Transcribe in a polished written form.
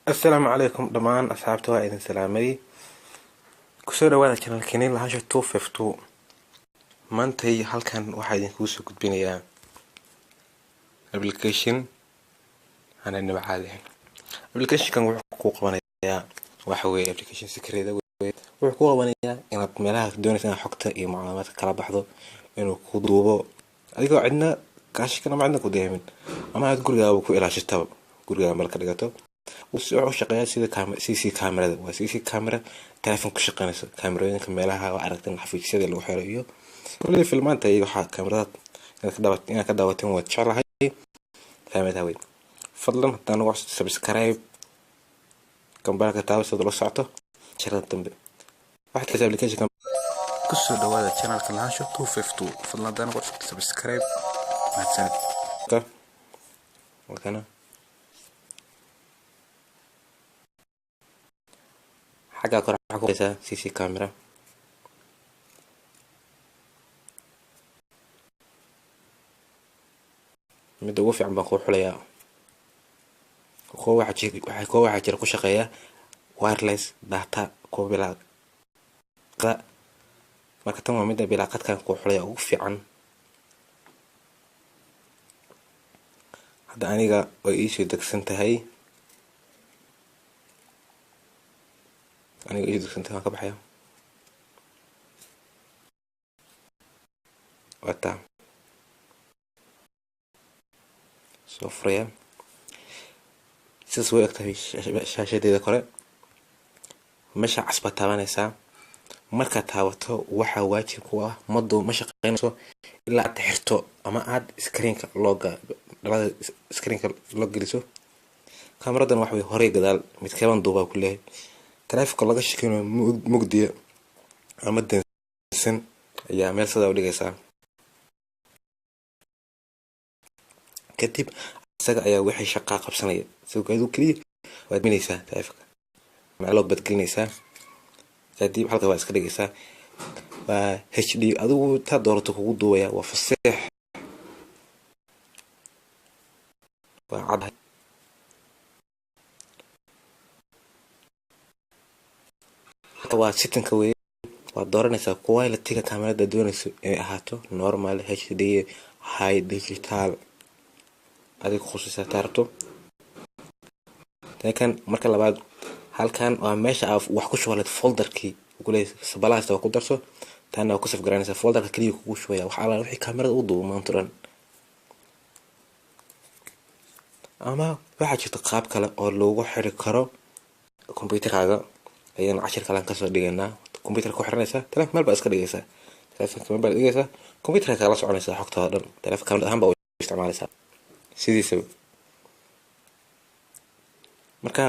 السلام عليكم دمان أصحابتي وإذن سلامي كسر وانا كان الكنين لهاش 252 maantay halkan waxaa idinku soo gudbinayaa application ana naba caadi ahayn. Application-kan wuxuu ku qabanayaa waxa weeye application secret weeye wuxuu ku qabanayaa inaad meelaha doonaysan xogta iyo macluumaadka kala baxdo inuu ku duubo adigoo cidna kaashikana macna ku deemin ama aad gurigaaga ku ilaashitaba gurigaaga marka dhigato wuxuu shaqeeyaa sida CC camerada waa CC camera telefoon ku shaqeynayso kaamirooyinka meelaha waa aragtan xafiisyada lagu xiro iyo كل فيلمات هي كاميرات إنك كدواتين وتشعل هاي كاميرا وين فضلا تنوع سبسكرايب كم بالك تابع صدر ساعته شرط تنبه واحد كذا أبليكيشن كم كسر دوالة channel كلها شو 252 فضلا تنوع سبسكرايب ما تسند كا وكنا حاجة كره حاجة CC كاميرا mid ugu fiican baan ku xulayaa waxa jira ku shaqeeya wireless data ko bilaa marka tan waa mid bilaa qadkan ku xulaya ugu fiican hada aniga way ii soo degsan tahay ka baxaya wata سفرية سوى أكتر شاشة دي ذكرى مش عصبة تمانية مركز هاوته وحا واجب كوا مضو مش قينسو إلا تحرتو أما عاد سكرينك لوج جلسو كاميرا دان وحوي هوري قدال متكلم دوبا كله ترافق الله شكله مجدي أما الدنسن يا ميل صدا ولي جسا كتب isaga ayaa wixii shaqo qabsanaya suuqeedu kaliya waad minaysaa taafka macluumaad bad gelinaysaa kadib halka waa iska dhigaysaa waa HD adigu ta doorto kugu duubaya waa fasax waa cad waa setting-ka weeye waa dooranaysaa quality-ga kaamirada doonayso inay ahaato normal HD high digital adiga khusuusa taarto laakiin marka labaad halkan waa meesha wax ku shubalad folderkii ugu leeyahay sabalaasta ku darso taana ku saf garanaysa folderka kaliya kugu shubaya waxa la wixii kaamirada u duubo maanta dhan ama waxa jirta qaab kale oo loogu xiri karo computerkaaga ayaan cashir kale ka soo dhigaynaa computer ku xiranaysa telefoon meel ba iska dhigaysa telefoonka meel ba dhigaysa computerka la soconaysa xogta dhan telefoonka ahaan ba u isticmaalaysa sidii marka